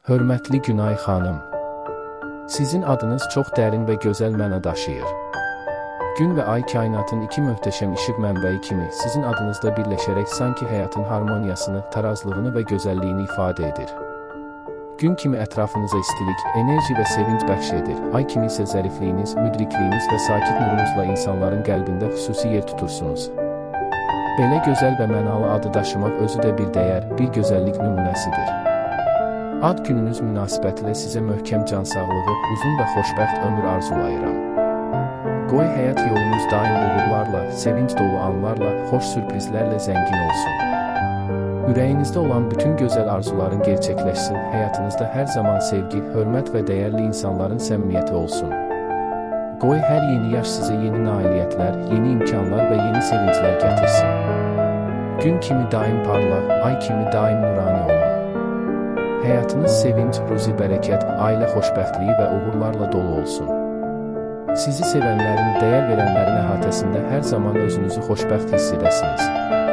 Hörmətli Günay xanım, sizin adınız çox dərin və gözəl məna daşıyır. Gün və ay kainatın iki möhtəşəm işıq mənbəyi kimi sizin adınızda birləşərək sanki həyatın harmoniyasını, tarazlığını və gözəlliyini ifadə edir. Gün kimi ətrafınıza istilik, enerji və sevinç bəxş edir. Ay kimi isə zərifliyiniz, müdrikliyiniz və sakit nurunuzla insanların qəlbində xüsusi yer tutursunuz. Belə gözəl və mənalı adı daşımaq özü də bir dəyər, bir gözəllik nümunəsidir. Ad gününüz münasibətilə sizə möhkəm can sağlığı, uzun və xoşbəxt ömür arzulayıram. Qoy həyat yolunuz daim uğurlarla, sevinç dolu anlarla, xoş sürprizlərlə zəngin olsun. Ürəyinizdə olan bütün gözəl arzuların gerçəkləşsin, həyatınızda hər zaman sevgi, hörmət və dəyərli insanların səmimiyyəti olsun. Qoy hər yeni yaş sizə yeni nailiyyətlər, yeni imkanlar və yeni sevinclər gətirsin. Gün kimi daim parlaq, ay kimi daim nurani olun. Həyatınız sevinç, ruzi bərəkət, ailə xoşbəxtliyi və uğurlarla dolu olsun. Sizi sevənlərin, dəyər verənlərin əhatəsində hər zaman özünüzü xoşbəxt hiss edəsiniz.